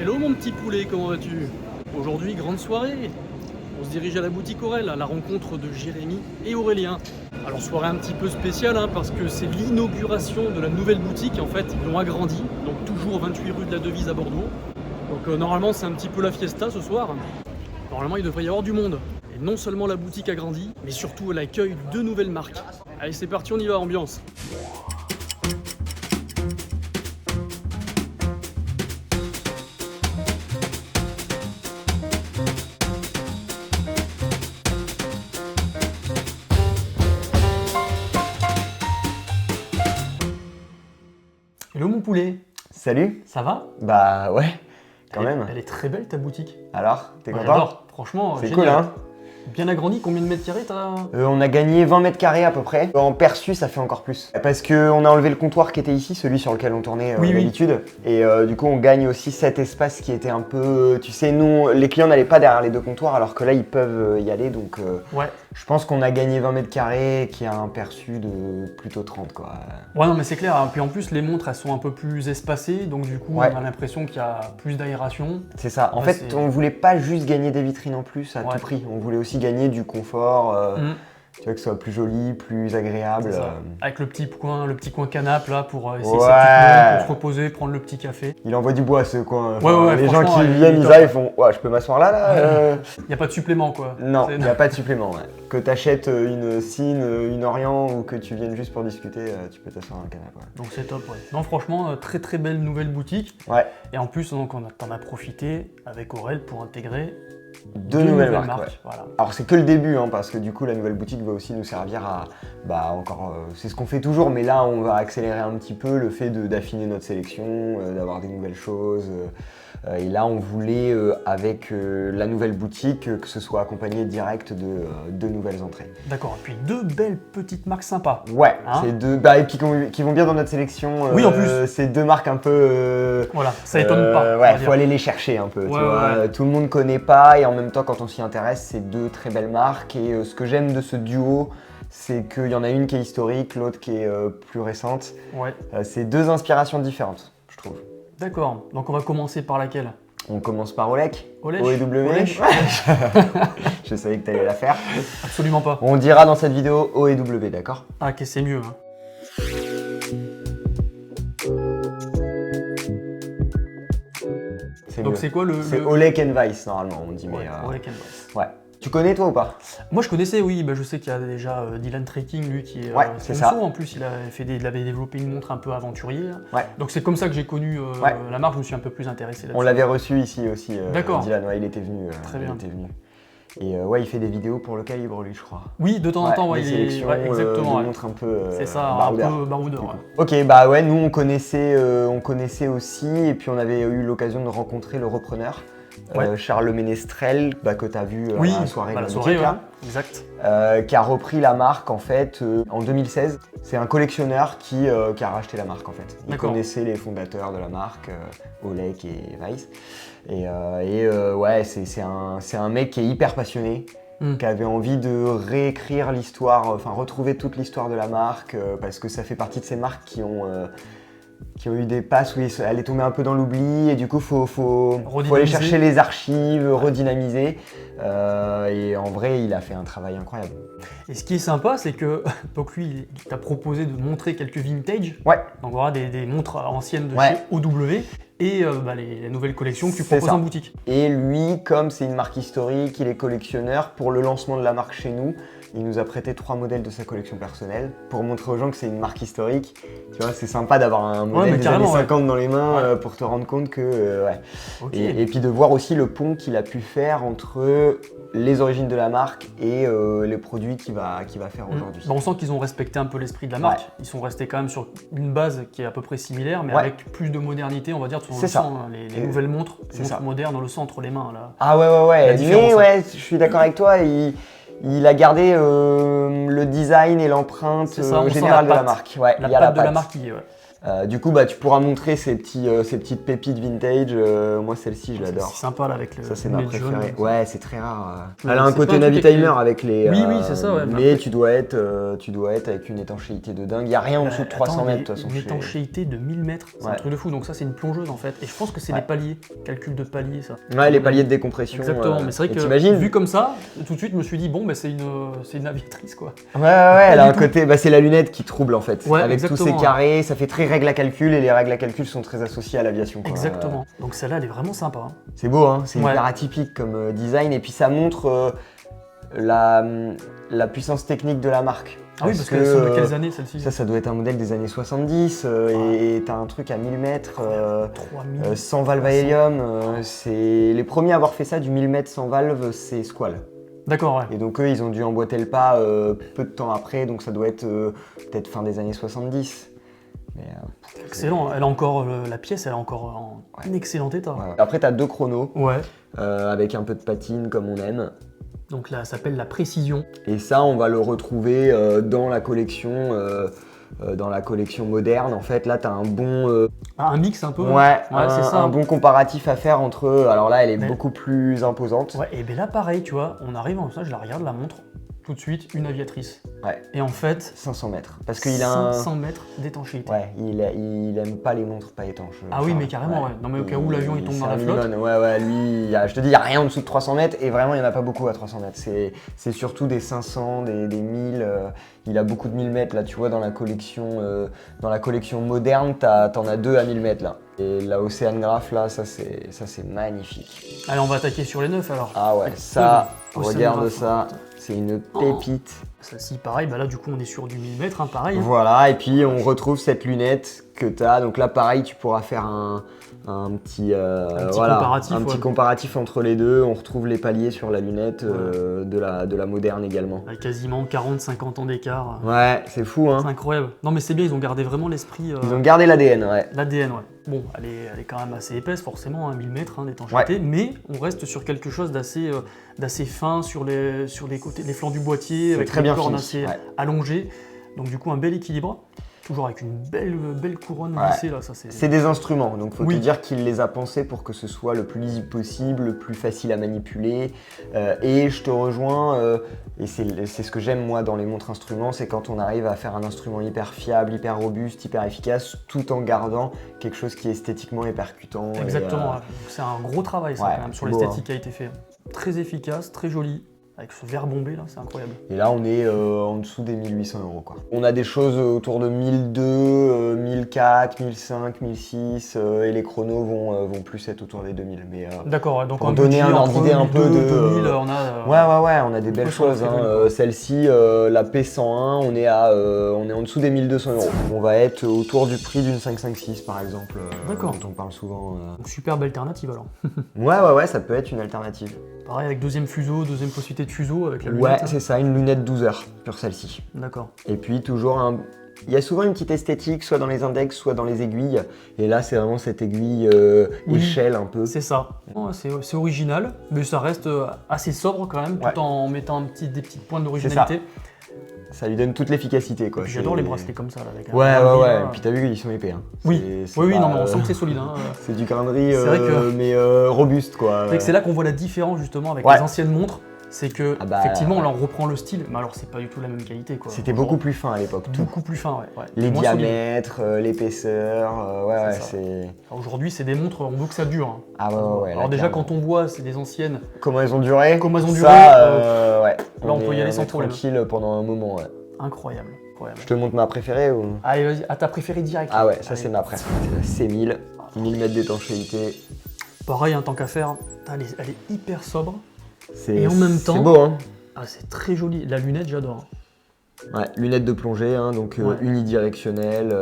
Hello mon petit poulet, comment vas-tu? Aujourd'hui, grande soirée. On se dirige à la boutique Aurel, à la rencontre de Jérémy et Aurélien. Alors soirée un petit peu spéciale parce que c'est l'inauguration de la nouvelle boutique. En fait, ils l'ont agrandi, donc toujours 28 rue de la Devise à Bordeaux. Donc normalement c'est un petit peu la fiesta ce soir. Normalement il devrait y avoir du monde. Et non seulement la boutique a grandi, mais surtout elle accueille 2 nouvelles marques. Allez c'est parti, on y va, ambiance. Hello mon poulet, Salut. ça va? Bah ouais, quand même. Elle est très belle ta boutique. Alors, t'es content? J'adore, franchement, C'est génial. cool, hein? Bien agrandi, combien de mètres carrés t'as? On a gagné 20 mètres carrés à peu près. En perçu, ça fait encore plus. Parce qu'on a enlevé le comptoir qui était ici, celui sur lequel on tournait Oui. d'habitude. Et du coup, on gagne aussi cet espace qui était un peu... Tu sais, nous, les clients n'allaient pas derrière les 2 comptoirs, alors que là, ils peuvent y aller. Donc, Ouais. je pense qu'on a gagné 20 mètres carrés, qui a un perçu de plutôt 30, quoi. Ouais, non, mais c'est clair. Puis en plus, les montres, elles sont un peu plus espacées, donc du coup, Ouais. on a l'impression qu'il y a plus d'aération. C'est ça. En Ouais, fait, c'est- on voulait pas juste gagner des vitrines en plus à Ouais. tout prix. On voulait aussi gagner du confort, tu vois, que ce soit plus joli, plus agréable. C'est ça. Avec le petit coin canapé là pour essayer Ouais. sa petite montre, pour se reposer, prendre le petit café. Il envoie du bois ce coin. Ouais, les gens franchement, qui il viennent, est ils top. arrivent, ils font ouais, je peux m'asseoir là. Il n'y a pas de supplément quoi. Non, C'est- il n'y a pas de supplément. Ouais. Que tu achètes une Cine, une Orient ou que tu viennes juste pour discuter, tu peux t'asseoir dans le canapé. Ouais. Donc c'est top, ouais. Non, franchement, très très belle nouvelle boutique. Ouais. Et en plus, donc, t'en as profité avec Aurel pour intégrer 2 nouvelles marques. Ouais. Voilà. Alors c'est que le début, parce que du coup la nouvelle boutique va aussi nous servir à, c'est ce qu'on fait toujours, mais là on va accélérer un petit peu le fait d'affiner notre sélection, d'avoir des nouvelles choses. Et là on voulait, avec la nouvelle boutique, que ce soit accompagné direct de 2 nouvelles entrées. D'accord, et puis 2 belles petites marques sympas. Ouais, Hein c'est 2, et puis qui vont bien dans notre sélection. Oui, en plus. C'est 2 marques un peu. Voilà, ça étonne pas. on va Ouais, dire. faut aller les chercher un peu. Tu Ouais, vois. ouais. Tout le monde connaît pas et en même temps, quand on s'y intéresse, c'est 2 très belles marques. Et ce que j'aime de ce duo, c'est qu'il y en a une qui est historique, l'autre qui est plus récente. Ouais, C'est 2 inspirations différentes, je trouve. d'accord. Donc on va commencer par laquelle? On commence par Olek. Olech. OEW. Olech. Je savais que tu allais la faire. Absolument pas. On dira dans cette vidéo OEW, d'accord? Ah, ok, c'est mieux. Hein. Donc mieux. c'est quoi C'est Olek and Weiss, normalement, on dit. Ouais, Mais, Olek and Weiss. ouais. Tu connais toi ou pas? Moi je connaissais, oui, bah, je sais qu'il y a déjà Dylan Trekking, lui qui est Ouais, c'est ça. sponsor. En plus, il avait développé une montre un peu aventurier. Ouais. Donc c'est comme ça que j'ai connu Ouais. la marque, je me suis un peu plus intéressé là-dessus. On l'avait reçu ici aussi. D'accord. Dylan, ouais, il était venu. Très il bien. était venu. Et ouais, il fait des vidéos pour le calibre, lui, je crois. Oui, de temps en temps, ouais, des il est. sélections, Ouais, exactement. de Ouais. montres un peu. C'est ça, un baroudeur. peu baroudeur. Ouais. Ok, bah ouais, nous on connaissait aussi, et puis on avait eu l'occasion de rencontrer le repreneur, Ouais. Charles Ménestrel, que tu as vu Oui, à la soirée, bah, de la la soirée, boutique, ouais. là. Exact. Qui a repris la marque en fait en 2016. C'est un collectionneur qui a racheté la marque en fait. Il D'accord. connaissait les fondateurs de la marque, Olek et Weiss. Et ouais, c'est un mec qui est hyper passionné, qui avait envie de réécrire l'histoire, enfin retrouver toute l'histoire de la marque, parce que ça fait partie de ces marques qui ont eu des passes où elle est tombée un peu dans l'oubli et du coup faut aller chercher les archives, redynamiser. Et en vrai, il a fait un travail incroyable. Et ce qui est sympa, c'est que donc lui, il t'a proposé de montrer quelques vintage. Ouais. Donc voilà, des montres anciennes de Ouais. chez OW et les nouvelles collections que tu C'est proposes ça. en boutique. Et lui, comme c'est une marque historique, il est collectionneur, pour le lancement de la marque chez nous, il nous a prêté 3 modèles de sa collection personnelle pour montrer aux gens que c'est une marque historique. Tu vois, c'est sympa d'avoir un modèle mais des carrément, années 50 dans les mains Ouais. pour te rendre compte que... ouais. Ok. Et puis de voir aussi le pont qu'il a pu faire entre les origines de la marque et les produits qu'il va faire aujourd'hui. Bah, on sent qu'ils ont respecté un peu l'esprit de la marque. Ouais. Ils sont restés quand même sur une base qui est à peu près similaire, mais Ouais. avec plus de modernité, on va dire. On C'est le ça. sent, hein, les Et nouvelles montres, c'est ça. modernes, on le sent entre les mains là. Ah ouais, La mais différence, ouais, je suis d'accord avec toi, il a gardé le design et l'empreinte C'est ça, on sent générale la de la patte. marque. Ouais, La il y a patte de la patte. marque qui est. Ouais. Du coup, tu pourras montrer ces petites pépites vintage. Moi, celle-ci, je l'adore. C'est sympa là avec le. Ça, c'est ma préférée. Ouais, c'est très rare. Ouais, elle a un c'est côté pas un truc Navitimer avec avec les. Oui, c'est ça, ouais. Mais tu dois être avec une étanchéité de dingue. Il n'y a rien en dessous de 300 mètres, de toute façon. Une étanchéité de 1000 mètres, c'est un truc de fou. Donc, ça, c'est une plongeuse en fait. Et je pense que c'est les paliers, calcul de paliers, ça. Ouais, les paliers de décompression. Exactement, mais c'est vrai que t'imagines vu comme ça, tout de suite, je me suis dit, bon, c'est une aviatrice quoi. Ouais, elle a un côté. C'est la lunette qui trouble en fait. Ouais, avec tous ces carrés, ça fait très règle à calcul et les règles à calcul sont très associées à l'aviation. Exactement. Donc, celle-là, elle est vraiment sympa. Hein. C'est beau, hein, c'est hyper atypique comme design et puis ça montre la puissance technique de la marque. Ah oui, parce qu'elles sont de quelles années celle-ci? Ça doit être un modèle des années 70 et t'as un truc à 1000 mètres, 3000, sans valve à hélium. C'est les premiers à avoir fait ça du 1000 mètres sans valve, c'est Squall. D'accord, ouais. Et donc eux, ils ont dû emboîter le pas peu de temps après, donc ça doit être peut-être fin des années 70. Mais, excellent, elle a encore la pièce, elle est encore en excellent état. Ouais. Après, t'as 2 chronos, avec un peu de patine comme on aime. Donc là, ça s'appelle la précision. Et ça, on va le retrouver dans la collection moderne. En fait, là, tu as un bon... un mix un peu. C'est ça. Un bon comparatif à faire entre... Alors là, elle est beaucoup plus imposante. Ouais, et bien là, pareil, tu vois, on arrive en ça, je la regarde, la montre, tout de suite, une aviatrice. Ouais. Et en fait... 500 mètres. Parce qu'il a 500 mètres d'étanchéité. Ouais, il aime pas les montres pas étanches. Ah oui, mais carrément, ouais. Non, mais au cas où l'avion il tombe dans la flotte. Lui, je te dis, il n'y a rien en dessous de 300 mètres et vraiment, il n'y en a pas beaucoup à 300 mètres. C'est surtout des 500, des 1000. Il a beaucoup de 1000 mètres là, tu vois, dans la collection moderne, t'en as 2 à 1000 mètres là. Et la Oceanograph là, ça c'est magnifique. Allez, on va attaquer sur les 9 alors. Ah ouais, ça, regarde ça, c'est une pépite. Celle-ci, pareil, là du coup on est sur du 1000 mètres, pareil. Voilà, et puis on retrouve cette lunette que tu as. Donc là, pareil, tu pourras faire un petit comparatif entre les deux. On retrouve les paliers sur la lunette de la moderne également. Avec quasiment 40-50 ans d'écart. Ouais, c'est fou, hein. C'est incroyable. Non mais c'est bien, ils ont gardé vraiment l'esprit. Ils ont gardé l'ADN, ouais. L'ADN, ouais. Bon, elle est quand même assez épaisse, forcément, 1000 mètres d'étanchéité, mais on reste sur quelque chose d'assez fin sur les côtés, les flancs du boîtier, avec les cornes assez allongées. Donc du coup, un bel équilibre. Toujours avec une belle couronne lissée là, ça c'est... C'est des instruments, donc faut te dire qu'il les a pensés pour que ce soit le plus lisible possible, le plus facile à manipuler. Et je te rejoins, et c'est ce que j'aime moi dans les montres instruments, c'est quand on arrive à faire un instrument hyper fiable, hyper robuste, hyper efficace, tout en gardant quelque chose qui est esthétiquement et percutant. Exactement, c'est un gros travail ça quand même sur l'esthétique qui a été fait. Très efficace, très joli. Avec ce verre bombé là, c'est incroyable. Et là on est en dessous des 1800 € quoi. On a des choses autour de 1002, 1004, 1005, 1006 et les chronos vont plus être autour des 2000. Mais d'accord, donc pour donner un ordre d'idée un peu de 2000, on a des belles choses. Celle-ci, la P101, on est en dessous des 1200 €. On va être autour du prix d'une 556 par exemple. D'accord. Dont on parle souvent. Donc superbe alternative alors. Ouais, ça peut être une alternative. Pareil avec deuxième possibilité de fuseau avec la lunette. Ouais, c'est ça, une lunette 12 heures sur celle-ci. D'accord. Et puis toujours il y a souvent une petite esthétique, soit dans les index, soit dans les aiguilles. Et là, c'est vraiment cette aiguille échelle un peu. C'est ça. C'est original, mais ça reste assez sobre quand même, tout en mettant des petites pointes d'originalité. Ça lui donne toute l'efficacité quoi. J'adore les bracelets comme ça là, avec ouais. Et puis t'as vu, ils sont épais. Hein. Oui, non, mais on sent que c'est solide. Hein. C'est du grainerie, mais robuste quoi. C'est là qu'on voit la différence justement avec les anciennes montres. C'est que effectivement, là on reprend le style, mais alors c'est pas du tout la même qualité quoi. C'était beaucoup plus fin à l'époque. Beaucoup plus fin, ouais. Les diamètres, l'épaisseur, c'est. Aujourd'hui, c'est des montres, on veut que ça dure. Hein. Ah ouais. Alors déjà, quand on voit, c'est des anciennes. Comment elles ont duré. Là, on peut y aller sans problème. Tranquille pendant un moment, ouais. Incroyable. Je te montre ma préférée ou. Allez, vas-y, ta préférée direct. Ah ouais, ça c'est ma préférée. C'est la C1000, 1000 mètres d'étanchéité. Pareil, tant qu'à faire, elle est hyper sobre. Et en même temps, c'est beau, hein. C'est très joli. La lunette, j'adore. Ouais, lunette de plongée, hein, donc unidirectionnelle.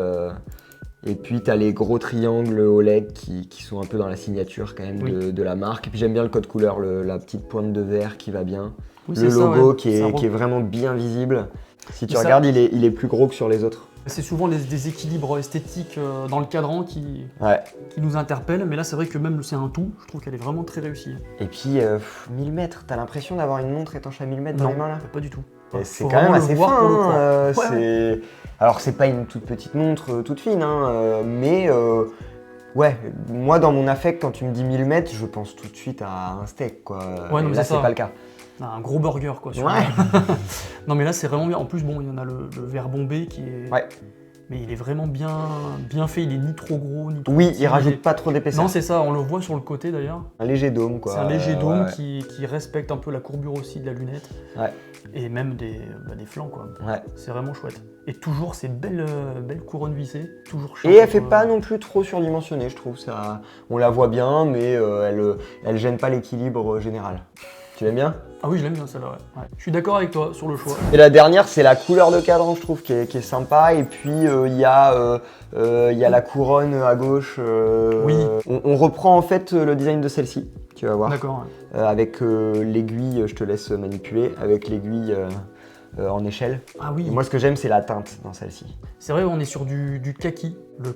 Et puis tu as les gros triangles OLED qui sont un peu dans la signature quand même de la marque. Et puis j'aime bien le code couleur, la petite pointe de verre qui va bien. Le logo qui est vraiment bien visible. Si tu regardes, il est plus gros que sur les autres. C'est souvent les déséquilibres esthétiques dans le cadran qui nous interpellent, mais là c'est vrai que même c'est un tout, je trouve qu'elle est vraiment très réussie. Et puis 1000 mètres, t'as l'impression d'avoir une montre étanche à 1000 mètres dans les mains là? Pas du tout. C'est quand même assez fin. Ouais. Alors c'est pas une toute petite montre toute fine, mais ouais, moi dans mon affect, quand tu me dis 1000 mètres, je pense tout de suite à un steak, quoi. Ouais, non, là, c'est pas le cas. Un gros burger, quoi. Ouais. Non, mais là, c'est vraiment bien. En plus, bon, il y en a le verre bombé qui est... Ouais. Mais il est vraiment bien fait, il est ni trop gros, ni trop Oui, petit. il rajoute pas trop d'épaisseur. Non, c'est ça, on le voit sur le côté d'ailleurs. Un léger dôme, quoi. C'est un léger dôme qui respecte un peu la courbure aussi de la lunette. Ouais. Et même des flancs, quoi. Ouais. C'est vraiment chouette. Et toujours ces belles couronnes vissées, toujours Et elle fait pas non plus trop surdimensionnée, je trouve. Ça, on la voit bien, mais elle gêne pas l'équilibre général. Tu l'aimes bien? Ah oui, je l'aime bien celle-là, ouais. Je suis d'accord avec toi sur le choix. Et la dernière, c'est la couleur de cadran, je trouve, qui est sympa. Et puis, il y a la couronne à gauche. Oui. On reprend en fait le design de celle-ci, tu vas voir. D'accord. Ouais. Avec l'aiguille, je te laisse manipuler, avec l'aiguille en échelle. Ah oui. Et moi, ce que j'aime, c'est la teinte dans celle-ci. C'est vrai, on est sur du kaki. Le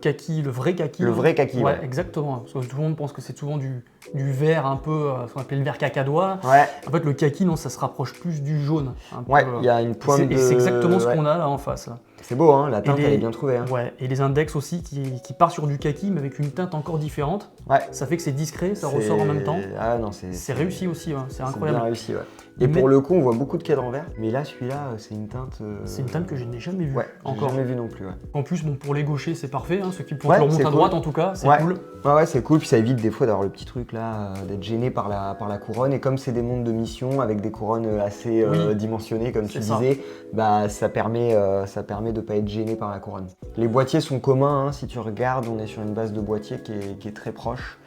vrai kaki. Le vrai kaki, ouais. Exactement. Parce que tout le monde pense que c'est souvent du vert un peu, ce qu'on appelle le vert cacadois. Ouais. En fait, le kaki, non, ça se rapproche plus du jaune. Ouais, il y a une pointe Et c'est exactement ce qu'on a là en face. Là. C'est beau, hein, la teinte, elle est bien trouvée. Hein. Ouais, et les index aussi qui part sur du kaki, mais avec une teinte encore différente. Ouais. Ça fait que c'est discret, ça ressort en même temps. Ah non, c'est réussi aussi, hein. C'est incroyable. Bien réussi, ouais. Et pour le coup, on voit beaucoup de cadres verts, mais là, celui-là, c'est une teinte. C'est une teinte que je n'ai jamais vue. Ouais, encore. Jamais vue non plus. Ouais. En plus, bon, pour les gauchers, c'est parfait. Hein. Ceux qui pourraient le remonter à droite, en tout cas, c'est cool. Ouais, c'est cool. Puis ça évite des fois d'avoir le petit truc là, d'être gêné par la couronne. Et comme c'est des montres de mission avec des couronnes assez dimensionnées, comme tu disais, bah ça permet de pas être gêné par la couronne. Les boîtiers sont communs. Hein. Si tu regardes, on est sur une base de boîtier qui est très proche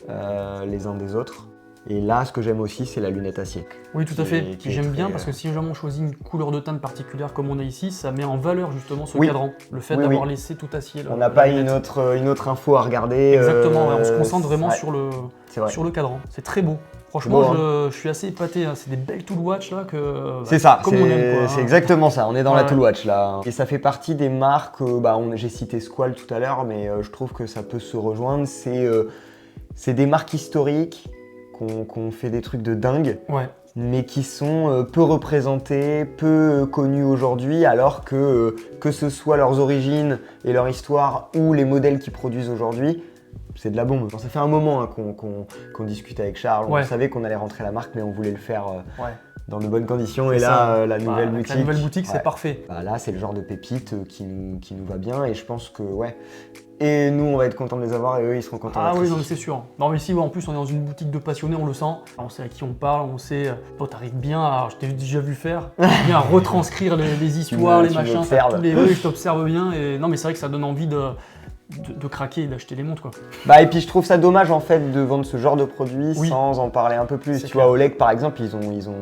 les uns des autres. Et là, ce que j'aime aussi, c'est la lunette acier. Oui, tout à fait. J'aime bien parce que si jamais on choisit une couleur de teinte particulière comme on a ici, ça met en valeur justement ce cadran. Le fait d'avoir laissé tout acier. On n'a pas une autre info à regarder. Exactement, on se concentre vraiment sur le cadran. C'est très beau. Franchement, je suis assez épaté. Hein. C'est des belles Tool Watch là que. C'est ça, c'est exactement ça. On est dans la Tool Watch là. Et ça fait partie des marques. J'ai cité Squall tout à l'heure, mais je trouve que ça peut se rejoindre. C'est des marques historiques qu'on fait des trucs de dingue, mais qui sont peu représentés, peu connus aujourd'hui, alors que ce soit leurs origines et leur histoire ou les modèles qu'ils produisent aujourd'hui, c'est de la bombe. Ça fait un moment qu'on discute avec Charles, on savait qu'on allait rentrer la marque, mais on voulait le faire dans de bonnes conditions. Et là, la nouvelle boutique. La nouvelle boutique, c'est parfait. Là, c'est le genre de pépite qui nous va bien, et je pense que Et nous, on va être contents de les avoir et eux, ils seront contents. Ah oui, non, mais c'est sûr. Non, mais ici, en plus, on est dans une boutique de passionnés, on le sent. On sait à qui on parle, on sait. T'arrives bien, alors je t'ai déjà vu faire, bien à retranscrire les histoires, les machins. Je t'observe bien. Et non, mais c'est vrai que ça donne envie de craquer et d'acheter les montres, quoi. Et puis je trouve ça dommage en fait de vendre ce genre de produit sans en parler un peu plus. Tu vois, Oleg par exemple, ils ont.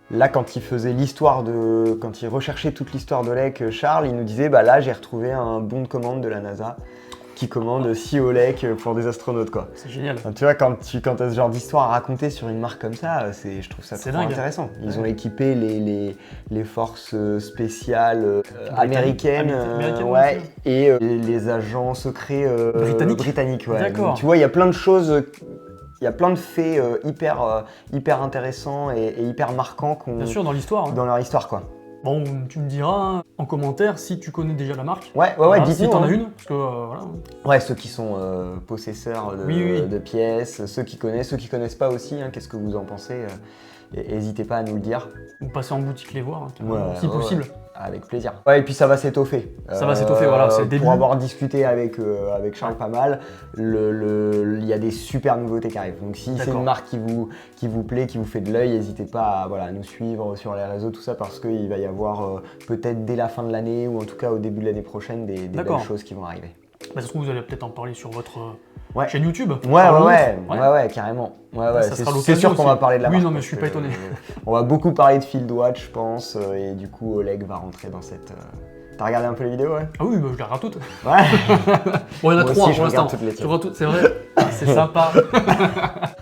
Là, quand il faisait quand il recherchait toute l'histoire d'Oleg, Charles, il nous disait, là, j'ai retrouvé un bon de commande de la NASA qui commande 6 Oleg pour des astronautes, quoi. C'est génial. Enfin, tu vois, quand tu as ce genre d'histoire à raconter sur une marque comme ça, je trouve ça trop intéressant. Ils ont équipé les forces spéciales américaines, et les agents secrets britanniques. D'accord. Donc, tu vois, il y a plein de choses. Il y a plein de faits hyper intéressants et hyper marquants bien sûr, dans l'histoire. Dans leur histoire, quoi. Bon, tu me diras en commentaire si tu connais déjà la marque. Ouais, dis-nous. Si t'en as une, parce que voilà. Ouais, ceux qui sont possesseurs de pièces, ceux qui connaissent pas aussi, hein, qu'est-ce que vous en pensez n'hésitez pas à nous le dire. Ou passer en boutique les voir, si possible. Avec plaisir. Ouais, et puis ça va s'étoffer. Ça va s'étoffer, voilà, c'est le début. Pour avoir discuté avec Charles pas mal, il y a des super nouveautés qui arrivent. Donc si c'est une marque qui vous plaît, qui vous fait de l'œil, n'hésitez pas à nous suivre sur les réseaux, tout ça, parce qu'il va y avoir peut-être dès la fin de l'année, ou en tout cas au début de l'année prochaine, des belles choses qui vont arriver. Ça se trouve, vous allez peut-être en parler sur votre chaîne YouTube. Ouais, carrément. C'est sûr qu'on va parler de la marque. Oui, non, mais je suis pas étonné. On va beaucoup parler de Field Watch, je pense, et du coup, Oleg va rentrer T'as regardé un peu les vidéos, ouais? Ah oui, bah, je les regarde toutes. Ouais. Bon, il y en a Moi 3 aussi, je pour regarde l'instant. toutes les Tu tiennes. regardes toutes, c'est vrai. Ah, c'est sympa.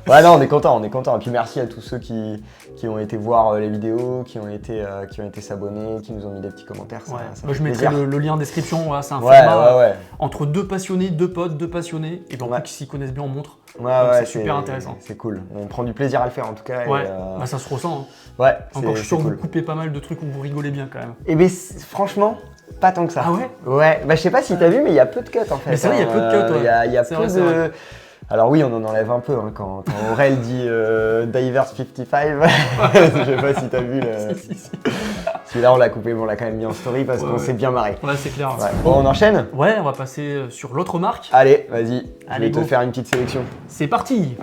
Ouais, non, on est content. Et puis merci à tous ceux qui ont été voir les vidéos, qui ont été s'abonner, qui nous ont mis des petits commentaires. Ouais. Ça Bah, fait je mettrai plaisir. le lien en description. Voilà, c'est un Ouais, format ouais. entre deux passionnés, deux potes, deux passionnés. Et ben, en Ouais. plus, qui s'y connaissent bien, on montre. Ouais, Donc, ouais, c'est super intéressant. C'est cool. On prend du plaisir à le faire en tout cas. Ouais, Et, bah, ça se ressent. Hein. ouais, Encore, je suis sûr c'est que cool. vous coupez pas mal de trucs où vous rigolez bien quand même. Et ben franchement, pas tant que ça. Ah ouais? Ouais, bah je sais pas si t'as vu, mais il y a peu de cuts en fait. Mais c'est vrai, il y a peu de cuts, ouais. Il y a C'est peu vrai, c'est de. vrai. Alors oui, on en enlève un peu hein, quand Aurel dit Divers 55. Je sais pas si t'as vu le. Si. Celui-là, on l'a coupé, mais on l'a quand même mis en story parce qu'on s'est bien marré. Ouais, c'est clair. Ouais. Bon, on enchaîne? Ouais, on va passer sur l'autre marque. Allez, vas-y. Je Allez, vais te go. faire une petite sélection. C'est parti.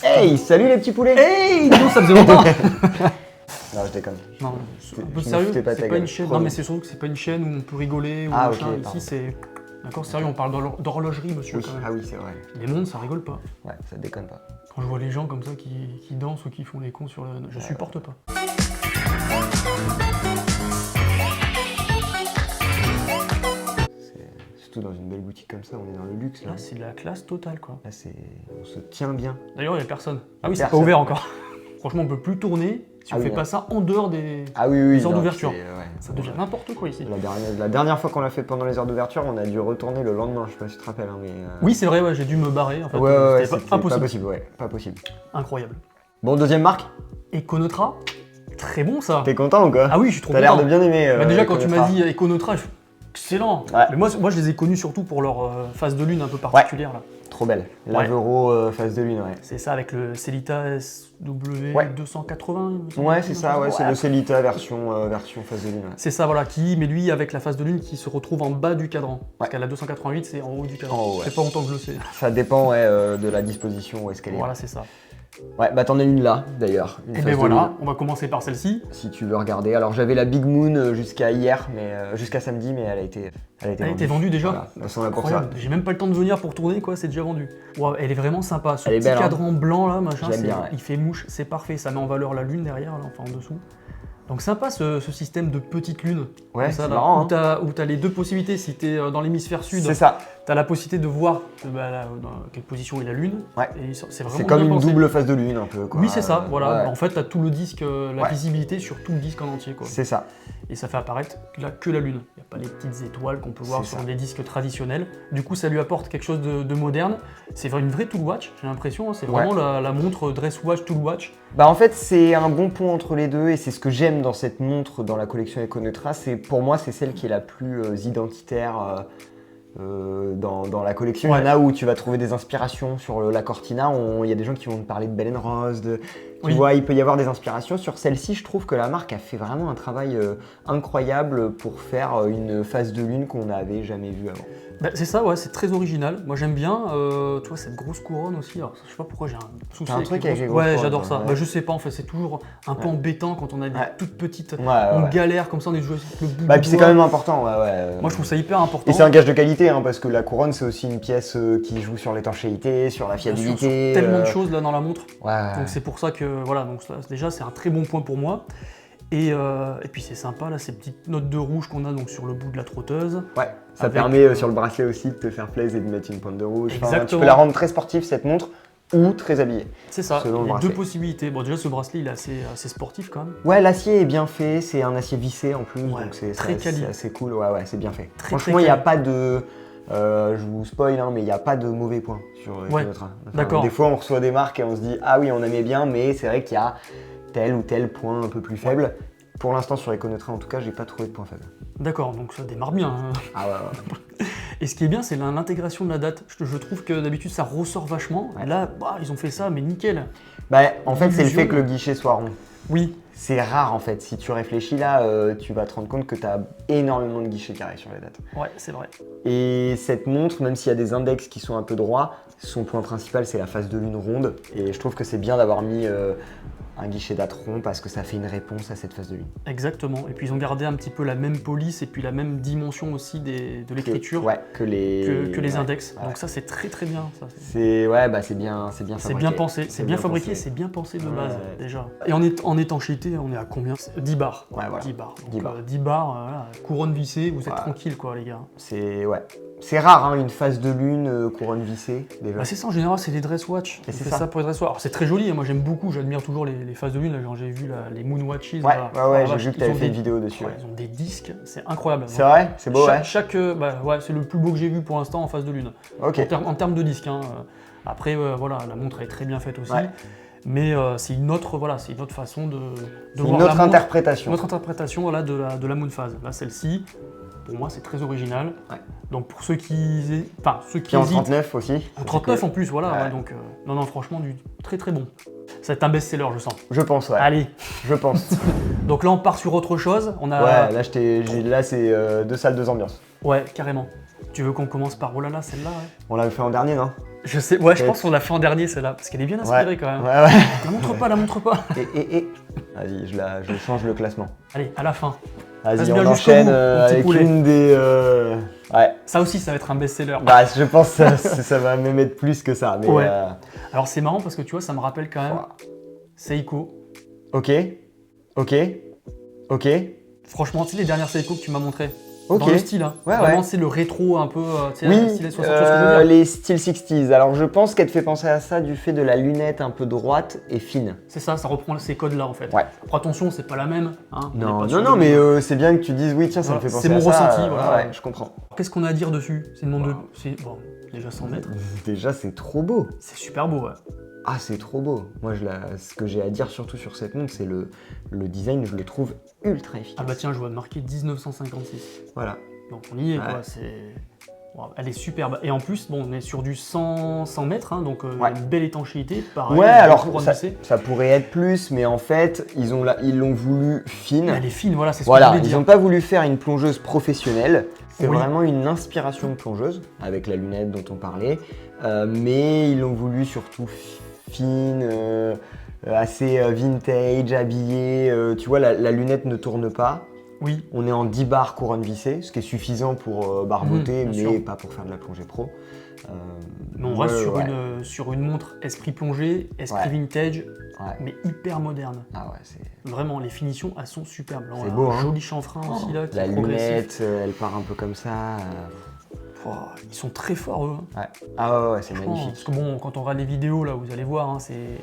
Hey, salut les petits poulets! Hey, nous, ça faisait longtemps. Non, je déconne. Non, Tu un peu me sérieux, foutais pas ta c'est pas gueule, une chaîne. promis. Non, mais c'est surtout que c'est pas une chaîne où on peut rigoler ou Ah, machin. ok, Ici, pardon. c'est. D'accord, sérieux, on parle d'horlogerie, monsieur. Oui, Quand même. ah oui, c'est vrai. Les mondes, ça rigole pas. Ouais, ça déconne pas. Quand je vois les gens comme ça qui dansent ou qui font les cons sur le. Je supporte pas. Surtout dans une belle boutique comme ça, on est dans le luxe là. Là, c'est de la classe totale, quoi. Là, on se tient bien. D'ailleurs, il y a personne. Ah oui, c'est pas Personne. ouvert encore. Franchement, on peut plus tourner si Ah on oui, fait non. pas ça en dehors des. Ah oui, Les heures non, d'ouverture. ouais. Ça devient n'importe quoi ici. La dernière fois qu'on l'a fait pendant les heures d'ouverture, on a dû retourner le lendemain, je sais pas si tu te rappelles. Hein, mais, Oui, c'est vrai, ouais, j'ai dû me barrer. En fait, ouais, c'était c'était pas impossible. pas possible, ouais, pas possible. Incroyable. Bon, deuxième marque, Econotra, très bon ça. t'es content ou quoi? Ah oui, je suis trop T'as content. l'air de bien aimer. Bah déjà, quand tu m'as Econotra. dit Econotra, je... excellent. Ouais. Mais moi, je les ai connus surtout pour leur phase de lune un peu particulière. Là. Trop belle. Ouais. Lavero phase de lune, ouais. C'est ça avec le Celita SW Ouais. 280. il me semble. Ouais, c'est ça, ouais, c'est le Celita version phase de lune. Ouais. C'est ça, voilà, mais lui, avec la phase de lune, qui se retrouve en bas du cadran. Parce Ouais. qu'à la 288, c'est en haut du cadran. En haut, ouais. Ça fait pas longtemps que je le sais. Ça dépend de la disposition, où est-ce qu'elle est. Voilà, c'est ça. Ouais, bah t'en as une là, d'ailleurs. Une Et phase ben de voilà, lune, on va commencer par celle-ci. si tu veux regarder. Alors j'avais la Big Moon jusqu'à hier, mais jusqu'à samedi, mais elle a été Elle a été vendue déjà. Voilà, elles sont là pour ça. Incroyable. J'ai même pas le temps de venir pour tourner, quoi, c'est déjà vendu. Wow, elle est vraiment sympa. Ce Elle est petit belle, hein. cadran blanc là, machin, J'aime bien, ouais. il fait mouche, c'est parfait. Ça met en valeur la lune derrière, là, enfin en dessous. Donc sympa ce système de petite lune. Ouais, comme ça, c'est là, marrant. où t'as les deux possibilités. Si t'es dans l'hémisphère sud, C'est ça. t'as la possibilité de voir dans quelle position est la lune. Ouais. Et c'est vraiment C'est comme bien une pensé. double phase de lune un peu. Quoi. Oui, c'est ça, voilà. Ouais. En fait, t'as tout le disque, la Ouais. visibilité sur tout le disque en entier, quoi. C'est ça. Et ça fait apparaître là que la lune. Il n'y a pas les petites étoiles qu'on peut voir C'est sur ça. les disques traditionnels. Du coup, ça lui apporte quelque chose de moderne. C'est une vraie tool watch, j'ai l'impression. Hein. C'est vraiment la montre dress watch, tool watch. Bah en fait c'est un bon pont entre les deux et c'est ce que j'aime dans cette montre dans la collection Econotra. Pour moi c'est celle qui est la plus identitaire dans la collection. Ouais. Il y en a où tu vas trouver des inspirations sur la Cortina. Il y a des gens qui vont te parler de Bell Rose. Tu Oui. vois, il peut y avoir des inspirations. Sur celle-ci, je trouve que la marque a fait vraiment un travail incroyable pour faire une phase de lune qu'on n'avait jamais vue avant. Bah, c'est ça, ouais, c'est très original. Moi, j'aime bien. Tu vois, cette grosse couronne aussi. Alors, je sais pas pourquoi j'ai un souci T'as un truc avec les grosses Ouais, couronnes, j'adore toi, ça. ouais. Bah, je sais pas, en fait, c'est toujours un peu Ouais. embêtant quand on a des Ouais. toutes petites. Ouais. On galère comme ça, on est joué avec le bout Bah du puis c'est doigt. quand même important. Ouais. Moi, je trouve ça hyper important. Et c'est un gage de qualité, hein, parce que la couronne, c'est aussi une pièce qui joue sur l'étanchéité, sur la Bien sûr, fiabilité. sur tellement de choses là dans la montre. Ouais. Donc c'est pour ça que voilà, donc ça, déjà c'est un très bon point pour moi. Et puis c'est sympa là, ces petites notes de rouge qu'on a donc sur le bout de la trotteuse. Ouais, ça Avec, permet sur le bracelet aussi de te faire plaisir et de mettre une pointe de rouge. Enfin, tu Exactement. peux la rendre très sportive cette montre ou très habillée. C'est ça, Selon le les bracelet. deux possibilités. Bon déjà ce bracelet il est assez sportif quand même. Ouais, l'acier est bien fait, c'est un acier vissé en plus, Ouais, donc c'est très quali. assez cool. Ouais, c'est bien fait. Très, Franchement, très il n'y a quali. pas de. Je vous spoil, hein, mais il n'y a pas de mauvais points sur Ouais, Econotra. Enfin, d'accord. Des fois, on reçoit des marques et on se dit ah oui, on aimait bien, mais c'est vrai qu'il y a tel ou tel point un peu plus faible. Pour l'instant, sur Econotra, en tout cas, j'ai pas trouvé de point faible. D'accord, donc ça démarre bien. Hein. Ah ouais. Et ce qui est bien c'est l'intégration de la date. Je trouve que d'habitude ça ressort vachement. Ouais. Là, bah, ils ont fait ça mais nickel. Bah, en fait, c'est le Illusion. fait que le guichet soit rond. Oui, C'est rare en fait. Si tu réfléchis là, tu vas te rendre compte que tu as énormément de guichets carrés sur les dates. ouais, c'est vrai. Et cette montre, même s'il y a des index qui sont un peu droits, son point principal c'est la phase de lune ronde. Et je trouve que c'est bien d'avoir mis un guichet d'Atron parce que ça fait une réponse à cette phase de lune. Exactement. Et puis ils ont gardé un petit peu la même police et puis la même dimension aussi de l'écriture que les index. Ouais. Donc ça c'est très très bien. Ça, c'est bien fabriqué. C'est bien pensé, c'est bien fabriqué, c'est bien pensé de base déjà. Et en étanchéité, on est à combien? 10 bars. Ouais, voilà. 10 bars. Donc, 10 bars. 10 bars, voilà, couronne vissée, vous êtes tranquille quoi les gars. C'est rare hein, une phase de lune couronne vissée déjà. Bah, c'est ça en général, c'est les dress watch. Et c'est ça pour les dress watch. Alors c'est très joli, moi j'aime beaucoup, j'admire toujours les phases de lune. Là, j'ai vu les moon watches. Ouais, j'ai vu que tu avais fait une vidéo dessus. Ils ont des disques, c'est incroyable. C'est vrai, c'est beau, c'est le plus beau que j'ai vu pour l'instant en phase de lune. Ok. En termes de disques. Hein. Après, voilà, la montre est très bien faite aussi. Ouais. Mais c'est une autre façon de voir une autre interprétation. Une autre interprétation voilà, de la moon phase. Là, celle-ci, pour moi, c'est très original. Ouais. Donc pour ceux qui Puis en 39 aussi. En 39 en plus, voilà. Ouais, donc non, franchement, du très très bon. Ça va être un best-seller, je sens. Je pense, ouais. Allez. Je pense. Donc là, on part sur autre chose. On a... Ouais, là c'est 2 salles, 2 ambiances. Ouais, carrément. Tu veux qu'on commence par oh là là, celle-là On l'avait fait en dernier, non? Je sais, je pense qu'on l'a fait en dernier celle-là, parce qu'elle est bien inspirée quand même. Ouais. La montre pas. Vas-y, je change le classement. Allez, à la fin. Vas-y, on enchaîne avec une des... Ouais. Ça aussi, ça va être un best-seller. Bah, je pense que ça va même être plus que ça. Mais ouais. Alors c'est marrant parce que tu vois, ça me rappelle quand même Seiko. Ok. Franchement, tu sais les dernières Seiko que tu m'as montrées. Okay. Dans le style, hein. Ouais, vraiment c'est le rétro un peu, oui, style 60, les styles 60s. Alors je pense qu'elle te fait penser à ça du fait de la lunette un peu droite et fine. C'est ça reprend ces codes là en fait. Ouais. Après attention, c'est pas la même. Hein. Non, mais c'est bien que tu dises oui, tiens, ça me fait penser à ça. C'est mon ressenti, voilà. Ouais, je comprends. Qu'est-ce qu'on a à dire dessus? C'est une montre bon, déjà 100 mètres. Déjà, c'est trop beau. C'est super beau, ouais. Ah, c'est trop beau. Moi, ce que j'ai à dire surtout sur cette montre, c'est le design, je le trouve ultra efficace. Ah bah tiens, je vois marqué 1956. Voilà. Donc on y est, quoi. Elle est superbe. Et en plus, bon, on est sur du 100 mètres, hein, donc une belle étanchéité. Pareil, ouais, alors ça pourrait être plus, mais en fait, ils l'ont voulu fine. Elle est fine, voilà, c'est ce que je voulais dire. Ils n'ont pas voulu faire une plongeuse professionnelle. C'est vraiment une inspiration de plongeuse, avec la lunette dont on parlait. Mais ils l'ont voulu surtout fine, assez vintage, habillée. Tu vois, la lunette ne tourne pas. Oui. On est en 10 bars couronne vissée, ce qui est suffisant pour barboter, mais sûr. pas pour faire de la plongée pro. Mais on reste sur une montre esprit plongée, esprit vintage, mais hyper moderne. Ah ouais, c'est... Vraiment, les finitions, elles sont superbes. C'est beau, hein. Joli chanfrein aussi, là, qui la est progressif. lunette, elle part un peu comme ça. Ils sont très forts, eux. Ouais. Ah ouais, c'est magnifique. Parce que bon, quand on regarde les vidéos, là, vous allez voir, hein,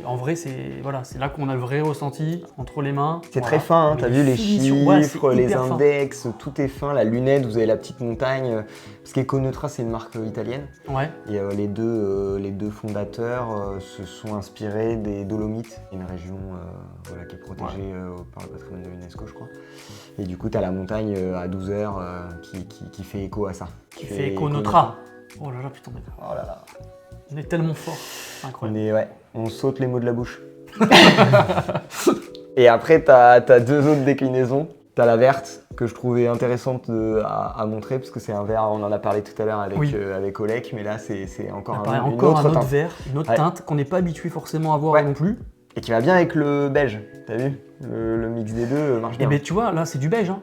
en vrai, c'est là qu'on a le vrai ressenti entre les mains. C'est très fin, hein, t'as vu les chiffres, les index, tout est fin. La lunette, vous avez la petite montagne. Parce qu'Econotra, c'est une marque italienne. Ouais. Et les deux fondateurs se sont inspirés des Dolomites, une région qui est protégée par le patrimoine de l'UNESCO, je crois. Et du coup, t'as la montagne à 12 heures qui fait écho à ça. Qui fait Econotra. Oh là là, putain, oh là là. On est tellement fort. Incroyable. On saute les mots de la bouche. Et après, t'as 2 autres déclinaisons. T'as la verte, que je trouvais intéressante à montrer, parce que c'est un vert, on en a parlé tout à l'heure avec Olek, mais là, c'est encore un autre vert, une autre teinte qu'on n'est pas habitué forcément à voir non plus. Et qui va bien avec le beige, t'as vu? Le mix des deux marche bien. Et bien tu vois, là, c'est du beige, hein.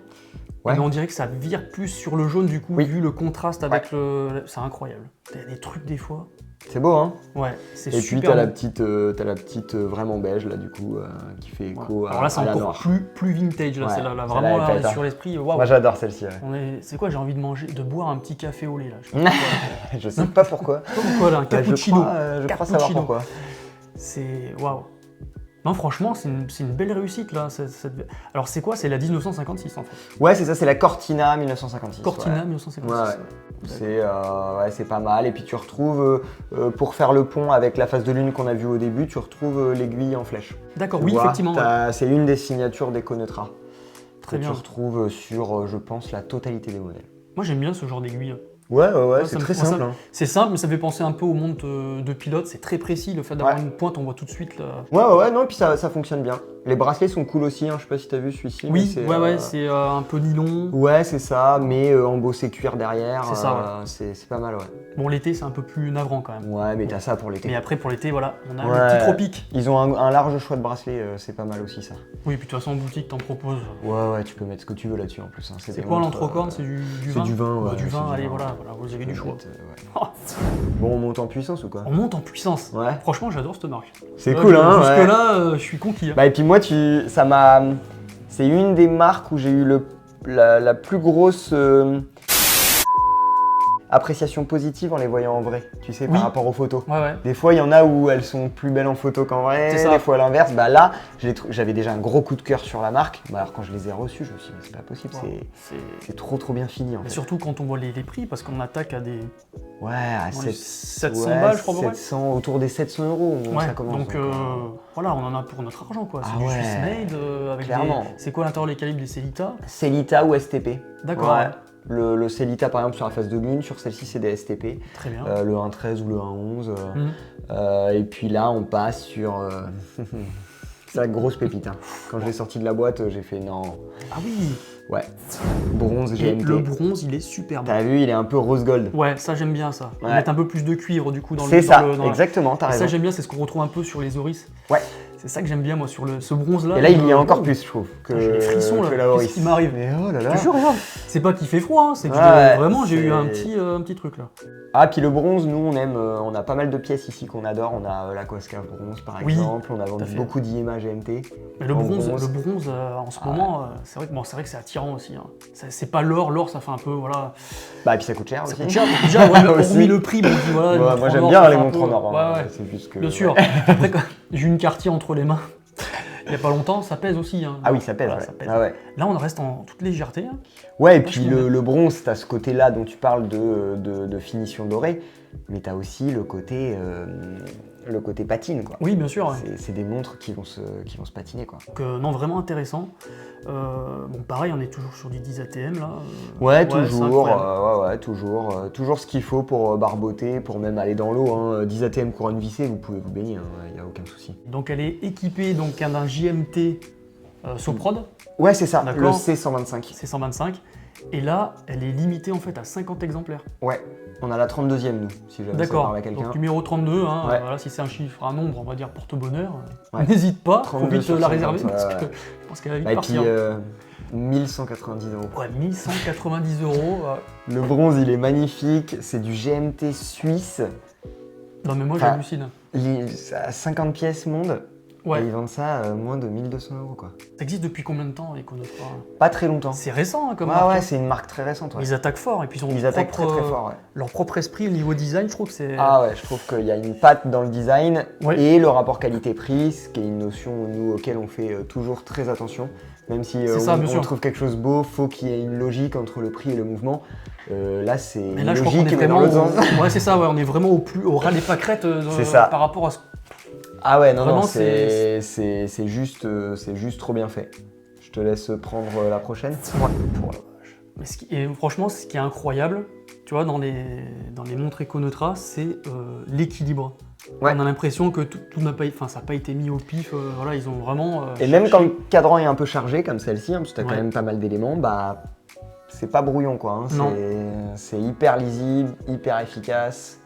Ouais. Mais on dirait que ça vire plus sur le jaune, du coup, vu le contraste avec le... C'est incroyable. T'as des trucs des fois. C'est beau, hein? Ouais, c'est super. Et puis t'as la petite vraiment beige, là, du coup, qui fait écho à la noire. Alors là, c'est encore plus vintage, là. C'est là vraiment là, sur l'esprit. Waouh. Moi, j'adore celle-ci. C'est quoi? J'ai envie de boire un petit café au lait, là. Je sais pas pourquoi. Pourquoi, là? Un cappuccino. Je crois savoir pourquoi. C'est... Waouh. Non, franchement, c'est une belle réussite, là. Alors, c'est quoi? C'est la 1956, en fait. Ouais, c'est ça, c'est la Cortina 1956. Cortina 1956. C'est pas mal. Et puis, tu retrouves, pour faire le pont avec la phase de lune qu'on a vue au début, tu retrouves l'aiguille en flèche. D'accord, oui, effectivement. C'est une des signatures d'Econotra. Très bien. Tu retrouves sur, je pense, la totalité des modèles. Moi, j'aime bien ce genre d'aiguille. Ouais, c'est très simple. Hein. C'est simple, mais ça fait penser un peu aux montres de pilote. C'est très précis. Le fait d'avoir une pointe, on voit tout de suite. Ouais, non, et puis ça fonctionne bien. Les bracelets sont cool aussi, hein. Je sais pas si t'as vu celui-ci. Oui, c'est un peu nylon. Ouais, c'est ça, mais embossé cuir derrière. C'est ça, c'est pas mal, ouais. Bon, l'été, c'est un peu plus navrant quand même. Ouais, mais t'as ça pour l'été. Mais après, pour l'été, voilà, on a le petit tropique. Ils ont un large choix de bracelets, c'est pas mal aussi ça. Oui, puis de toute façon, en boutique, t'en proposes. Ouais, tu peux mettre ce que tu veux là-dessus en plus. Hein. C'est quoi l'entrecorne? C'est du vin? C'est du vin, ouais. Du vin, allez, voilà, vous avez du choix. Bon, on monte en puissance ou quoi? On monte en puissance. Ouais. Franchement, j'adore cette marque. C'est cool, hein. Jusque-là, je suis conquis. Hein. Bah, et puis moi, c'est une des marques où j'ai eu la plus grosse appréciation positive en les voyant en vrai, tu sais, par rapport aux photos. Ouais. Des fois, il y en a où elles sont plus belles en photo qu'en vrai, des fois à l'inverse. Bah là, j'avais déjà un gros coup de cœur sur la marque. Bah alors quand je les ai reçus, je me suis dit, mais c'est pas possible, c'est trop bien fini. En fait. Surtout quand on voit les prix, parce qu'on attaque à des... Ouais, à 700 balles, je crois. 700, autour des 700 euros, ça commence. Donc voilà, on en a pour notre argent, quoi. C'est du Swiss Made, avec clairement. C'est quoi l'intérieur, les calibres des Sellita? Sellita ou STP. D'accord. Ouais. Le Sellita par exemple sur la face de lune, sur celle-ci c'est des STP. Très bien. Le 1.13 ou le 1.11. Et puis là on passe sur... c'est la grosse pépite. Hein. Quand je l'ai sorti de la boîte, j'ai fait non. Ah oui. Ouais. Bronze GMT. Et le bronze il est superbe. T'as vu, il est un peu rose gold. Ouais, ça j'aime bien ça. Ouais. Mettre un peu plus de cuivre du coup dans le... C'est ça, exactement, t'as raison. Ça j'aime bien, c'est ce qu'on retrouve un peu sur les Oris. Ouais. C'est ça que j'aime bien moi sur ce bronze là. Et là il y a encore plus je trouve que j'ai les frissons là, qu'est-ce qui m'arrive? Mais oh là là. Je te jure, regarde. C'est pas qu'il fait froid, hein, c'est que vraiment j'ai eu un petit truc là. Ah puis le bronze, nous on aime, on a pas mal de pièces ici qu'on adore. On a la Cosca bronze par exemple, on a vendu beaucoup d'IMA GMT. Mais le bronze en ce moment, c'est vrai que c'est attirant aussi. Hein. C'est pas l'or ça fait un peu voilà. Bah et puis ça coûte cher aussi. Ça coûte cher déjà, hormis le prix, bon, voilà. Moi j'aime bien les montres en or. Ouais. C'est juste que. Bien sûr. Après j'ai eu une Cartier entre les mains. Il n'y a pas longtemps, ça pèse aussi. Hein. Ah oui, ça pèse. Voilà, ouais. ça pèse. Ah ouais. Là, on reste en toute légèreté. Hein. Ouais, et puis le bronze, tu as ce côté-là dont tu parles de finition dorée, mais tu as aussi le côté patine, quoi. Oui, bien sûr. Ouais. C'est des montres qui vont se patiner, quoi. Donc, non, vraiment intéressant. Bon, pareil, on est toujours sur du 10 ATM, là. Ouais, toujours. Toujours ce qu'il faut pour barboter, pour même aller dans l'eau. Hein. 10 ATM couronne vissée, vous pouvez vous baigner, il n'y a aucun souci. Donc, elle est équipée d'un JMT Soprod. Ouais, c'est ça, le C125. C125. Et là, elle est limitée en fait à 50 exemplaires. Ouais, on a la 32e nous, si jamais ça parle à quelqu'un. Donc numéro 32, hein, voilà, si c'est un chiffre, un nombre, on va dire porte-bonheur, n'hésite pas, faut vite la réserver parce que je pense qu'elle va vite partir. Et puis 1190 euros. Ouais, 1190 euros. Le bronze, il est magnifique, c'est du GMT suisse. Non mais moi j'hallucine. À 50 pièces monde. Ouais. Et ils vendent ça à moins de 1200 euros, quoi. Ça existe depuis combien de temps, Econotra? Pas très longtemps. C'est récent hein, comme marque. Ouais, c'est une marque très récente. Ouais. Ils attaquent fort et puis ils attaquent très fort. Ouais. Leur propre esprit au niveau design, je trouve que c'est... Ah ouais, je trouve qu'il y a une patte dans le design et le rapport qualité-prix, ce qui est une notion nous, auquel on fait toujours très attention. Même si on trouve quelque chose beau, faut qu'il y ait une logique entre le prix et le mouvement. Là, c'est logique, mais dans l'autre sens. Ouais, c'est ça, on est vraiment au ras des pâquerettes par rapport à ce... Ah ouais, non, c'est juste trop bien fait. Je te laisse prendre la prochaine. Ouais. Et franchement, ce qui est incroyable, tu vois, dans les montres Econotra, c'est l'équilibre. Ouais. On a l'impression que tout n'a pas, ça n'a pas été mis au pif. Voilà, ils ont vraiment. Et même quand le cadran est un peu chargé, comme celle-ci, hein, parce que tu as quand même pas mal d'éléments, bah c'est pas brouillon, quoi. Hein, c'est hyper lisible, hyper efficace.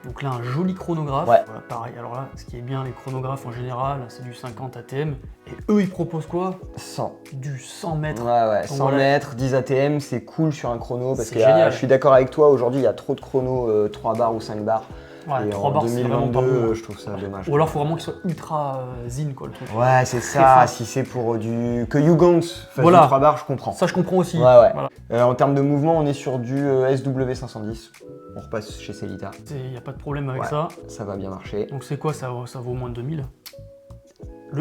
Donc là, un joli chronographe. Ouais. Voilà, pareil. Alors là, ce qui est bien, les chronographes en général, c'est du 50 ATM. Et eux, ils proposent quoi? 100. Du 100 mètres. Ouais, 100 mètres, 10 ATM, c'est cool sur un chrono. Parce que je suis d'accord avec toi, aujourd'hui, il y a trop de chronos 3 bars ou 5 bars. Ouais, et 3 en bars, 2022, je trouve ça dommage. Ou alors, il faut vraiment qu'il soit ultra zine, quoi, le truc. Ouais, c'est ça. Si c'est pour que Hugons fasse du 3 bars, je comprends. Ça, je comprends aussi. Ouais. Voilà. En termes de mouvement, on est sur du SW510. On repasse chez Sellita. Il n'y a pas de problème avec ça. Ça va bien marcher. Donc c'est quoi, ça vaut moins de 2000.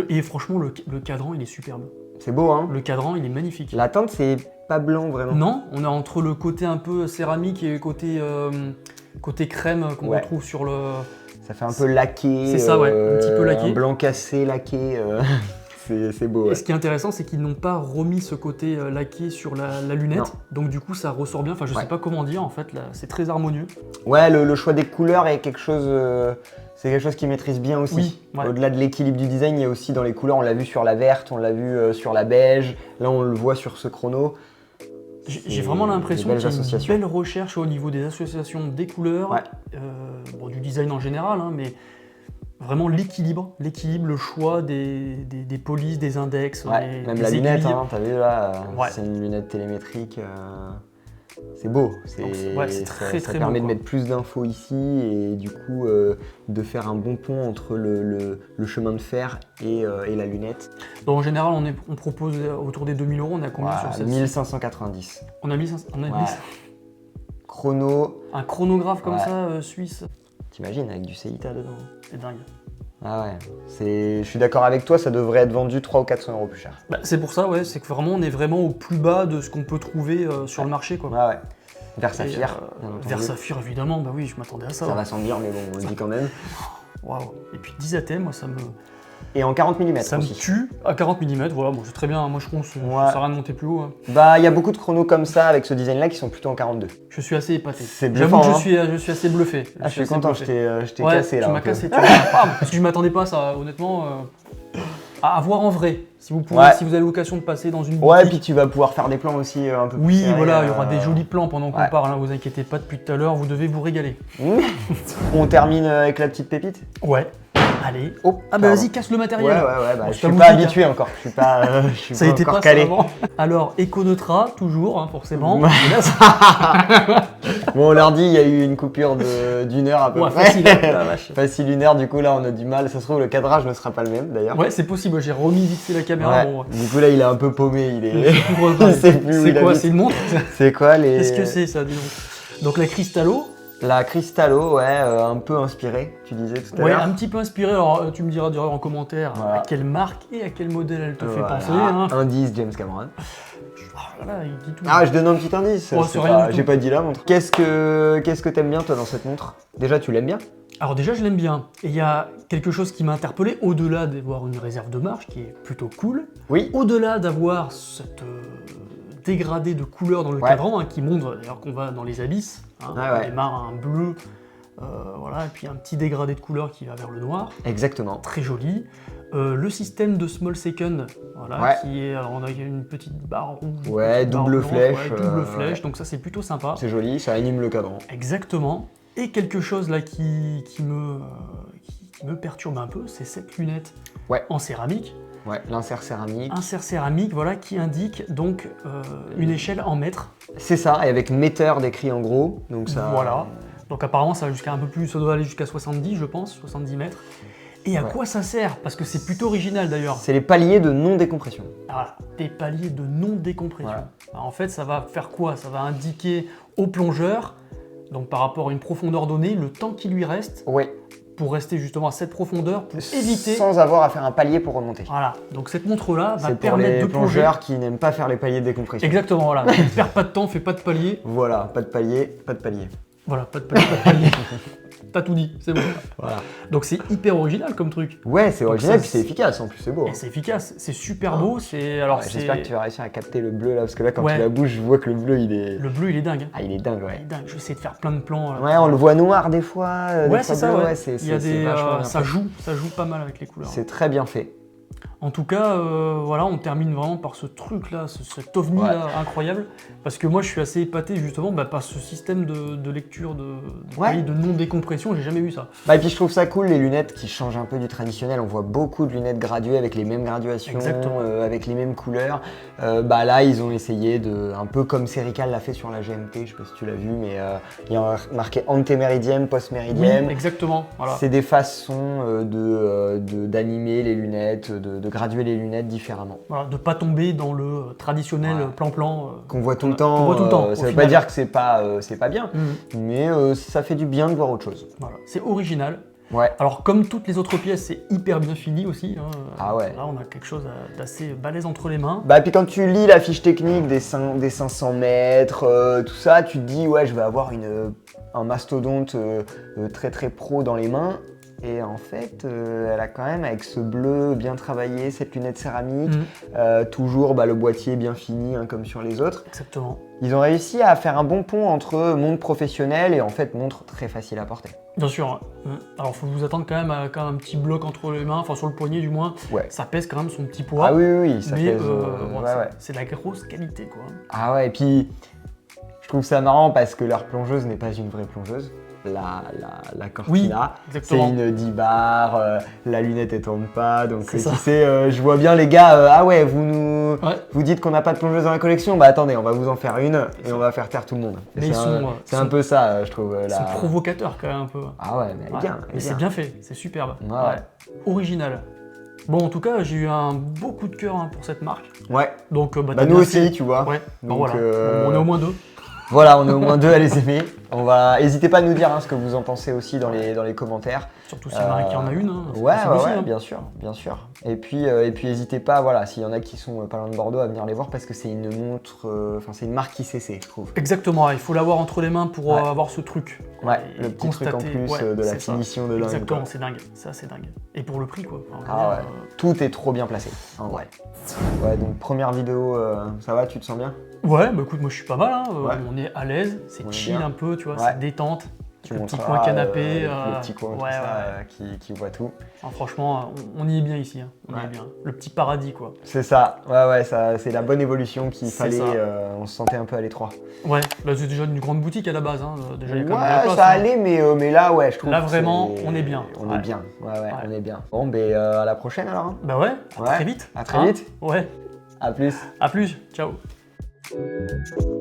Et franchement, le cadran, il est superbe. C'est beau, hein? Le cadran, il est magnifique. La teinte, c'est pas blanc, vraiment. Non, on est entre le côté un peu céramique et le côté crème qu'on retrouve sur le... Ça fait un peu laqué. C'est ça, ouais, un petit peu laqué. Un blanc cassé, laqué. C'est beau. Et ce qui est intéressant, c'est qu'ils n'ont pas remis ce côté laqué sur la lunette. Non. Donc du coup, ça ressort bien. Enfin, je sais pas comment dire. En fait, là, c'est très harmonieux. Ouais, le choix des couleurs est quelque chose. C'est quelque chose qu'ils maîtrisent bien aussi. Oui, ouais. Au-delà de l'équilibre du design, il y a aussi dans les couleurs. On l'a vu sur la verte, on l'a vu sur la beige. Là, on le voit sur ce chrono. J'ai vraiment l'impression qu'il y a une belle recherche au niveau des associations des couleurs, bon, du design en général, hein, mais vraiment l'équilibre, le choix des polices, des index, même la lunette, hein, t'as vu là, c'est une lunette télémétrique. C'est beau, ça permet de mettre plus d'infos ici et du coup de faire un bon pont entre le chemin de fer et la lunette. Donc en général, on propose autour des 2000 €, on a combien sur cette 1590. On a 1500, on a 1000. Chrono. Un chronographe comme ça, suisse. T'imagines, avec du Seita dedans. C'est dingue. Ah ouais, je suis d'accord avec toi, ça devrait être vendu 300 ou 400 € plus cher. Bah, c'est pour ça, c'est que vraiment on est vraiment au plus bas de ce qu'on peut trouver sur le marché, quoi. Ah ouais. Vers Saphir. Vers Saphir, évidemment, bah oui, je m'attendais à ça. Ça va sans dire, mais bon, on le dit quand même. Waouh. Et puis 10 ATM, moi ça me. Et en 40 mm ça aussi. Me tue à 40 mm, voilà, bon, c'est très bien, moi je pense que ça sert à rien de monter plus haut. Hein. Bah, il y a beaucoup de chronos comme ça, avec ce design-là, qui sont plutôt en 42. Je suis assez épaté. C'est bluffant. J'avoue que je suis assez bluffé. Je suis content, je t'ai cassé là. Tu m'as cassé, tu vois. Parce que je m'attendais pas à ça, honnêtement. À voir en vrai, si vous avez l'occasion de passer dans une boutique. Ouais, et puis tu vas pouvoir faire des plans aussi un peu plus. Oui, voilà, il y aura des jolis plans pendant qu'on parle, hein, vous inquiétez pas depuis tout à l'heure, vous devez vous régaler. On termine avec la petite pépite. Ouais. Allez. Oh, bah vas-y, casse le matériel. Ouais, bah, je suis pas habitué encore. Je suis pas ça pas encore calé. Alors, Econeutra, toujours, hein, forcément. Bon, on leur dit, il y a eu une coupure d'1 heure à peu près. Facile, la vache. Facile 1 heure, du coup, là, on a du mal. Ça se trouve, le cadrage ne sera pas le même, d'ailleurs. Ouais, c'est possible. J'ai remis vite fait la caméra. Bon. Du coup, là, il est un peu paumé. C'est quoi? C'est une montre? C'est quoi les. Qu'est-ce que c'est, ça, dis donc la Cristallo. La Cristallo, un peu inspirée, tu disais tout à l'heure. Ouais, un petit peu inspirée. Alors, tu me diras en commentaire à quelle marque et à quel modèle elle te fait penser. Hein. Indice James Cameron. Voilà, il dit tout. Je donne un petit indice. J'ai pas dit la montre. Qu'est-ce que t'aimes bien, toi, dans cette montre? Déjà, tu l'aimes bien? Alors déjà, je l'aime bien. Et il y a quelque chose qui m'a interpellé, au-delà d'avoir une réserve de marche, qui est plutôt cool. Oui. Au-delà d'avoir cette dégradé de couleur dans le cadran, hein, qui montre d'ailleurs qu'on va dans les abysses. On démarre un bleu, voilà, et puis un petit dégradé de couleur qui va vers le noir. Exactement. Très joli. Le système de Small Second, voilà, qui est, alors on a une petite barre rouge. Ouais, double flèche. Double flèche, donc ça c'est plutôt sympa. C'est joli, ça anime le cadran. Exactement. Et quelque chose là qui me perturbe un peu, c'est cette lunette en céramique. Ouais, l'insert céramique. Insert céramique, voilà, qui indique donc une échelle en mètres. C'est ça, et avec metteur décrit en gros. Donc ça. Voilà. Donc apparemment ça va jusqu'à un peu plus, ça doit aller jusqu'à 70, je pense, 70 mètres. Et à quoi ça sert? Parce que c'est plutôt original d'ailleurs. C'est les paliers de non-décompression. Voilà, des paliers de non-décompression. Voilà. En fait, ça va faire quoi? Ça va indiquer au plongeur, donc par rapport à une profondeur donnée, le temps qui lui reste. Pour rester justement à cette profondeur, pour éviter... Sans avoir à faire un palier pour remonter. Voilà, donc cette montre-là va permettre de plonger... C'est pour les plongeurs qui n'aiment pas faire les paliers de décompression. Exactement, voilà. Ne perds pas de temps, fais pas de palier. Voilà, pas de palier, pas de palier. Voilà, pas de palier, pas de palier. T'as tout dit, c'est bon. Voilà. Donc c'est hyper original comme truc. Ouais, c'est original, puis c'est efficace en plus, c'est beau. Et c'est efficace, c'est super beau. J'espère que tu vas réussir à capter le bleu là, parce que là, quand tu la bouges, je vois que le bleu il est. Le bleu il est dingue. Ah, il est dingue, ouais. Il est dingue. Je vais essayer de faire plein de plans. Ouais, on le voit noir des fois. C'est ça, ouais. Il y a des. Ça joue pas mal avec les couleurs. C'est très bien fait. En tout cas, voilà, on termine vraiment par ce truc-là, cet ovni-là incroyable. Parce que moi, je suis assez épaté justement par ce système de lecture de non-décompression. J'ai jamais vu ça. Et puis je trouve ça cool, les lunettes qui changent un peu du traditionnel. On voit beaucoup de lunettes graduées avec les mêmes graduations, avec les mêmes couleurs. Là, ils ont essayé un peu comme Serical l'a fait sur la GMT, je sais pas si tu l'as vu, mais il y a marqué antéméridiem, postméridiem. Oui, exactement. Voilà. C'est des façons d'animer les lunettes, de graduer les lunettes différemment. Voilà, de pas tomber dans le traditionnel plan-plan. Qu'on voit tout le temps. Ça veut pas dire que c'est pas bien, mais ça fait du bien de voir autre chose. Voilà, c'est original. Ouais. Alors comme toutes les autres pièces, c'est hyper bien fini aussi. Hein. Ah ouais. Là, on a quelque chose d'assez balèze entre les mains. Et puis quand tu lis la fiche technique des 500 mètres, tout ça, tu te dis ouais, je vais avoir un mastodonte très très pro dans les mains. Et en fait, elle a quand même, avec ce bleu bien travaillé, cette lunette céramique, toujours le boîtier bien fini, hein, comme sur les autres. Exactement. Ils ont réussi à faire un bon pont entre montre professionnelle et en fait montre très facile à porter. Bien sûr. Alors, il faut vous attendre quand même à un petit bloc entre les mains, enfin sur le poignet du moins. Ouais. Ça pèse quand même son petit poids. Ah oui, ça mais pèse. c'est de la grosse qualité, quoi. Ah ouais, et puis je trouve ça marrant parce que leur plongeuse n'est pas une vraie plongeuse. La Cortina, c'est une 10 bars, la lunette elle tourne pas, donc tu sais, je vois bien les gars, ah ouais, vous dites qu'on n'a pas de plongeuse dans la collection, bah attendez, on va vous en faire une et on va faire taire tout le monde. C'est un peu ça, je trouve. C'est provocateur quand même un peu. Ah ouais, mais elle est bien. Mais c'est bien fait, c'est superbe. Ouais. Original. Bon, en tout cas, j'ai eu un beau coup de cœur pour cette marque. Ouais. Donc, nous aussi, tu vois. Ouais. Donc, voilà. On est au moins 2. Voilà, on est au moins 2 à les aimer. N'hésitez pas à nous dire ce que vous en pensez aussi dans les commentaires. Surtout si Marie qui en a une. Ouais, bien sûr. Et puis n'hésitez pas, voilà, s'il y en a qui sont pas loin de Bordeaux, à venir les voir parce que c'est une montre, c'est une marque qui s'essaie, je trouve. Exactement, il faut l'avoir entre les mains pour avoir ce truc. Ouais, le petit truc en plus de la finition de dingue. Exactement, c'est dingue, ça c'est dingue. Et pour le prix, quoi. Tout est trop bien placé, en vrai. Ouais, donc première vidéo, ça va, tu te sens bien? Ouais, écoute, moi je suis pas mal, hein. On est à l'aise, c'est chill un peu, tu vois, c'est détente. Tu le petit coin canapé, le petit coin qui voit tout. Enfin, franchement, on y est bien ici, hein. On y est bien. Le petit paradis, quoi. C'est ça, ça, c'est la bonne évolution qu'il fallait, on se sentait un peu à l'étroit. Ouais, c'est déjà une grande boutique à la base, hein. Déjà, il y a quand même de la place, ça allait, mais là, je trouve là, vraiment, on est bien. On est bien, on est bien. Bon, à la prochaine alors. Hein. Bah ouais, à très vite. À très vite. Ouais. À plus. À plus, ciao. Thank you.